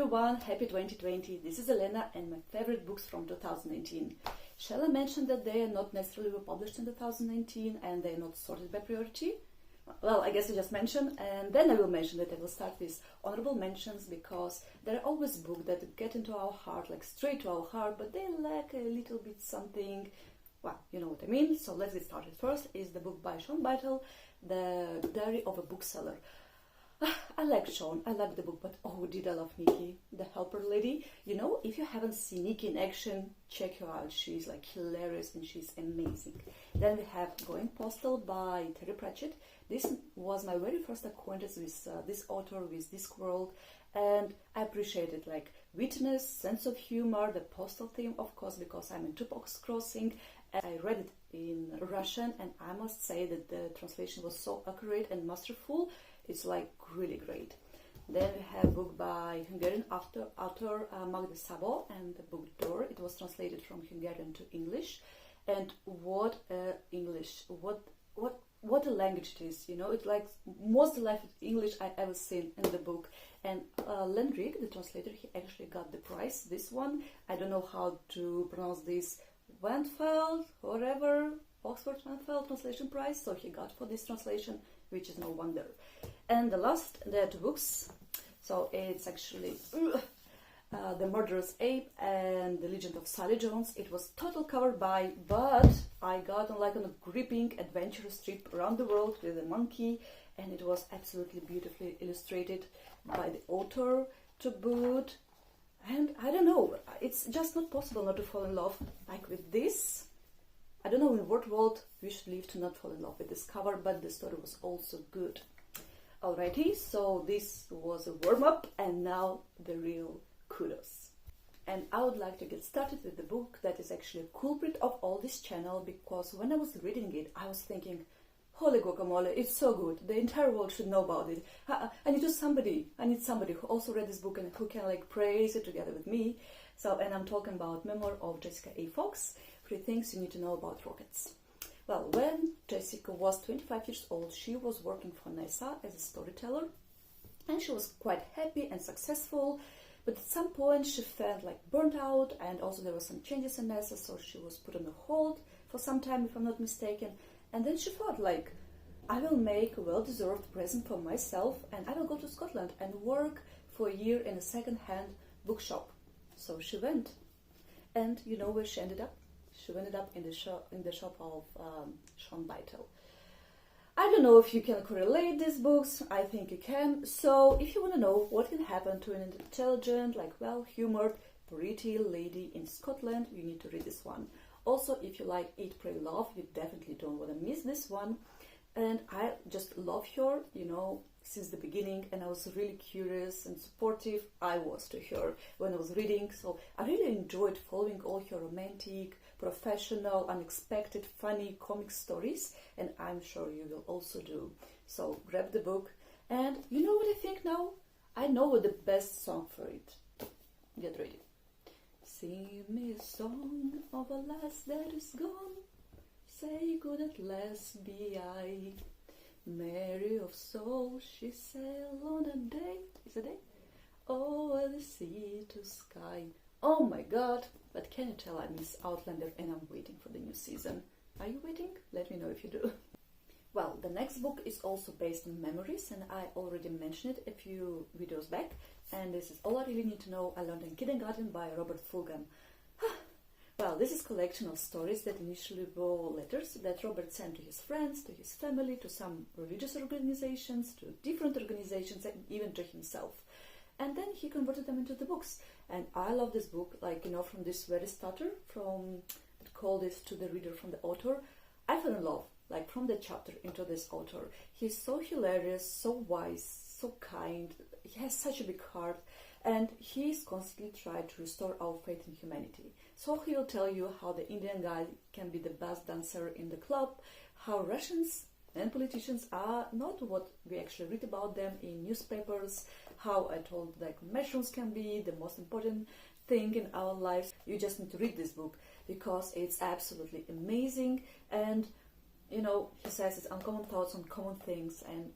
everyone, happy 2020. This is Elena and my favorite books from 2019. Shall I mention that they are not necessarily published in 2019 and they are not sorted by priority? Well, I guess I just mentioned, and then I will mention that I will start with honorable mentions because there are always books that get into our heart, like straight to our heart, but they lack a little bit something. Well, you know what I mean. So let's get started. First is the book by Sean Bytel, The Diary of a Bookseller. I like Sean, I like the book, but oh, did I love Nikki, the helper lady. You know, if you haven't seen Nikki in action, check her out. She's like hilarious and she's amazing. Then we have Going Postal by Terry Pratchett. This was my very first acquaintance with this author, with this world, and I appreciated like wittiness, sense of humor, the postal theme, of course, because I'm into box crossing. I read it in Russian, and I must say that the translation was so accurate and masterful. It's like really great. Then we have a book by Hungarian author Magda Szabo and the book Door. It was translated from Hungarian to English, and what English! What a language it is! You know, it's like most delightful English I ever seen in the book. And Lendrig, the translator, he actually got the prize. This one, I don't know how to pronounce this. Wentfeld, whatever, Oxford Wentfeld translation prize. So he got for this translation, which is no wonder. And the last, there are two books. So it's actually The Murderous Ape and The Legend of Sally Jones. It was total cover buy, but I got on a gripping adventurous trip around the world with a monkey, and it was absolutely beautifully illustrated by the author to boot. And I don't know, it's just not possible not to fall in love like with this. I don't know in what world we should live to not fall in love with this cover, but the story was also good. Alrighty, so this was a warm-up, and now the real kudos. And I would like to get started with the book that is actually a culprit of all this channel, because when I was reading it, I was thinking, holy guacamole, it's so good. The entire world should know about it. I need somebody who also read this book and who can like praise it together with me. So, and I'm talking about Memoir of Jessica A. Fox, 3 Things You Need to Know About Rockets. Well, when Jessica was 25 years old, she was working for NASA as a storyteller, and she was quite happy and successful. But at some point she felt like burnt out, and also there were some changes in NASA, so she was put on a hold for some time, if I'm not mistaken. And then she thought, like, I will make a well-deserved present for myself, and I will go to Scotland and work for a year in a second-hand bookshop. So she went, and you know where she ended up? She ended up in the shop of Sean Bytel. I don't know if you can correlate these books. I think you can. So if you want to know what can happen to an intelligent, like well-humored, pretty lady in Scotland, you need to read this one. Also, if you like Eat, Pray, Love, you definitely don't want to miss this one. And I just love her, you know, since the beginning, and I was really curious and supportive. I was to her when I was reading, so I really enjoyed following all her romantic, professional, unexpected, funny comic stories, and I'm sure you will also do. So grab the book, and you know what I think now? I know what the best song for it. Get ready. Sing me a song of a lass that is gone, say good at last be I. Mary of soul, she sailed on a day, is a day? Over the sea to sky. Oh my god, but can you tell I miss Outlander and I'm waiting for the new season. Are you waiting? Let me know if you do. Well, the next book is also based on memories, and I already mentioned it a few videos back, and this is All I Really Need to Know I Learned in Kindergarten by Robert Fulghum. Well, this is a collection of stories that initially were letters that Robert sent to his friends, to his family, to some religious organizations, to different organizations, and even to himself. And then he converted them into the books. And I love this book, like, you know, from this very starter, from, it called this To the Reader from the Author. I fell in love, like, from the chapter into this author. He's so hilarious, so wise, so kind. He has such a big heart. And he's constantly trying to restore our faith in humanity. So he will tell you how the Indian guy can be the best dancer in the club, how Russians and politicians are not what we actually read about them in newspapers, how I told like mushrooms can be the most important thing in our lives. You just need to read this book because it's absolutely amazing. And you know, he says it's uncommon thoughts on common things, and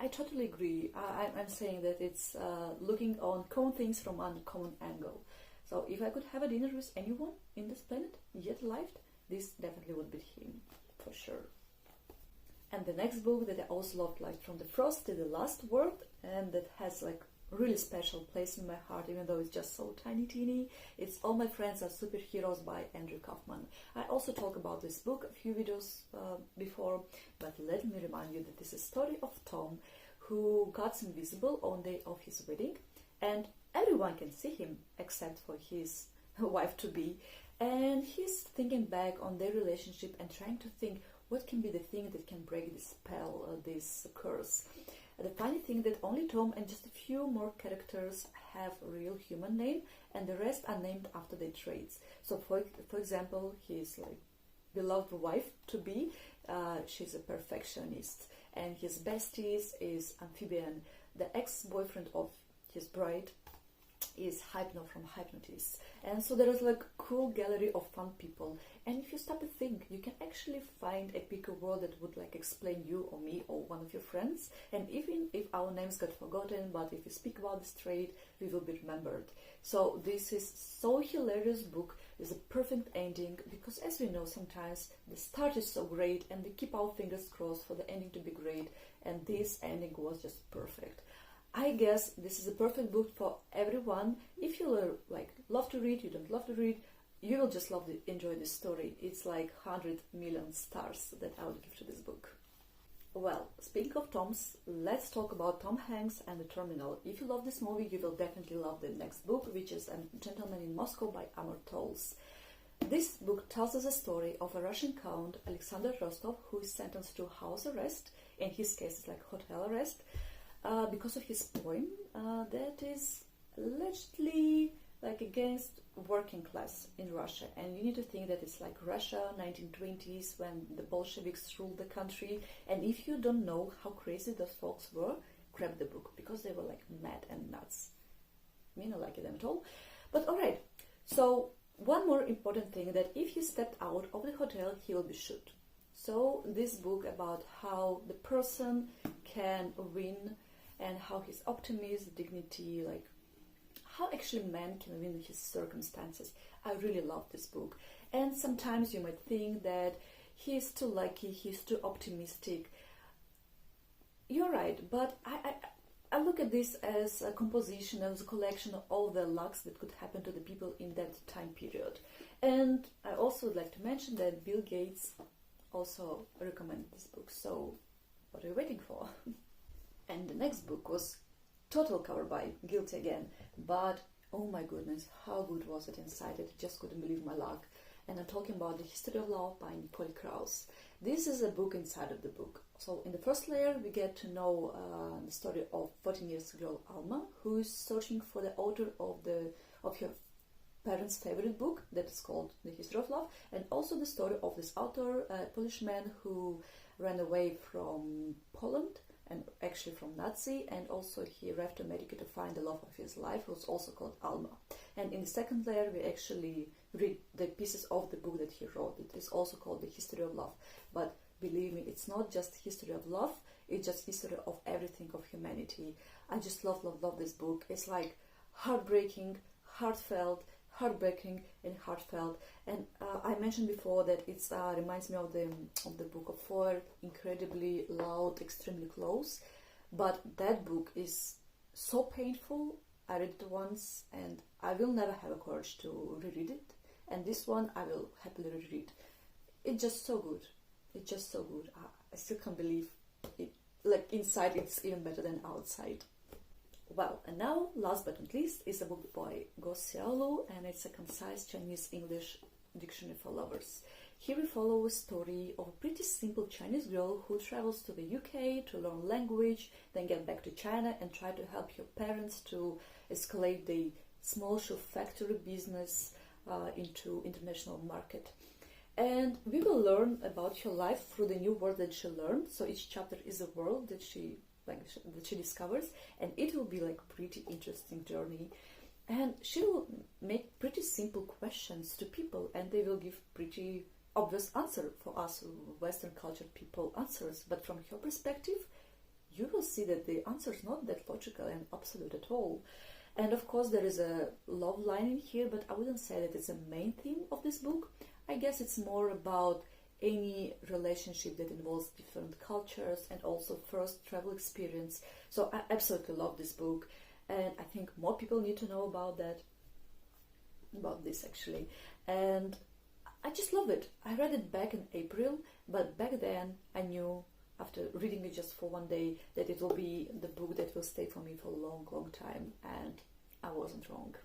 I totally agree. I'm saying that it's looking on common things from an uncommon angle. So if I could have a dinner with anyone in this planet yet alive, this definitely would be him, for sure. And the next book that I also loved, like From the Frost to the Last Word, and that has like really special place in my heart, even though it's just so tiny teeny. It's All My Friends Are Superheroes by Andrew Kaufman. I also talked about this book a few videos before, but let me remind you that this is a story of Tom who got invisible on the day of his wedding, and everyone can see him except for his wife-to-be, and he's thinking back on their relationship and trying to think what can be the thing that can break this spell, this curse. The funny thing that only Tom and just a few more characters have a real human name, and the rest are named after their traits. So, for example, his like beloved wife to be, she's a perfectionist, and his besties is Amphibian. The ex-boyfriend of his bride is Hypno from Hypnotist. And so there is like a cool gallery of fun people, and if you stop to think, you can actually find a bigger world that would like explain you or me or one of your friends. And even if our names got forgotten, but if we speak about this trait, we will be remembered. So this is so hilarious book. It's a perfect ending, because as we know, sometimes the start is so great and we keep our fingers crossed for the ending to be great, and this ending was just perfect. I guess this is a perfect book for everyone. If you love to read, you don't love to read, you will just enjoy this story. It's like 100 million stars that I would give to this book. Well, speaking of Toms, let's talk about Tom Hanks and The Terminal. If you love this movie, you will definitely love the next book, which is A Gentleman in Moscow by Amor Towles. This book tells us a story of a Russian count, Alexander Rostov, who is sentenced to house arrest. In his case, it's like hotel arrest, because of his poem that is allegedly like against working class in Russia. And you need to think that it's like Russia 1920s when the Bolsheviks ruled the country, and if you don't know how crazy those folks were, grab the book, because they were like mad and nuts. Me not like them at all, but alright. So one more important thing, that if he stepped out of the hotel, he will be shot. So this book about how the person can win, and how his optimism, dignity, like how actually man can win his circumstances. I really love this book. And sometimes you might think that he's too lucky, he's too optimistic. You're right, but I look at this as a composition, as a collection of all the lucks that could happen to the people in that time period. And I also would like to mention that Bill Gates also recommended this book. So what are you waiting for? And the next book was total cover by Guilty Again, but oh my goodness, how good was it inside it? I just couldn't believe my luck. And I'm talking about The History of Love by Nicole Krauss. This is a book inside of the book. So in the first layer, we get to know the story of 14-year-old girl Alma, who is searching for the author of her parents' favorite book that is called The History of Love, and also the story of this author, a Polish man who ran away from Poland, and actually from Nazi, and also he arrived to America to find the love of his life, who was also called Alma. And in the second layer, we actually read the pieces of the book that he wrote. It is also called The History of Love. But believe me, it's not just history of love, it's just history of everything of humanity. I just love this book. It's like heartbreaking, heartfelt, heartbreaking and heartfelt. And I mentioned before that it reminds me of the book of Foer, incredibly loud, extremely close. But that book is so painful. I read it once and I will never have a courage to reread it. And this one I will happily reread. It's just so good. It's just so good. I still can't believe it. Like inside, it's even better than outside. Well, and now, last but not least, is a book by Guo Xiaolu, and it's a concise Chinese-English dictionary for lovers. Here we follow a story of a pretty simple Chinese girl who travels to the UK to learn language, then get back to China and try to help her parents to escalate the small shoe factory business into international market. And we will learn about her life through the new world that she learned. So each chapter is a world that she discovers, and it will be like pretty interesting journey. And she will make pretty simple questions to people, and they will give pretty obvious answer for us Western cultured people answers. But from her perspective, you will see that the answer is not that logical and absolute at all. And of course there is a love line in here, but I wouldn't say that it's a main theme of this book. I guess it's more about any relationship that involves different cultures and also first travel experience. So I absolutely love this book, and I think more people need to know about this actually. And I just love it. I read it back in April, but back then I knew after reading it just for one day that it will be the book that will stay for me for a long, long time, and I wasn't wrong.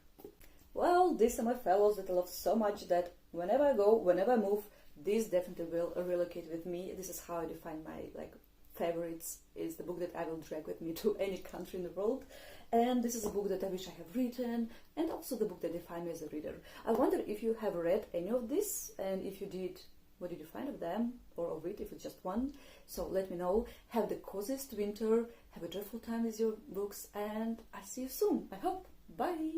Well, these are my fellows that I love so much that whenever I go, whenever I move, this definitely will relocate with me. This is how I define my favorites, is the book that I will drag with me to any country in the world. And this is a book that I wish I have written, and also the book that defined me as a reader. I wonder if you have read any of this, and if you did, what did you find of them, or of it, if it's just one? So let me know. Have the coziest winter, have a joyful time with your books, and I'll see you soon, I hope. Bye!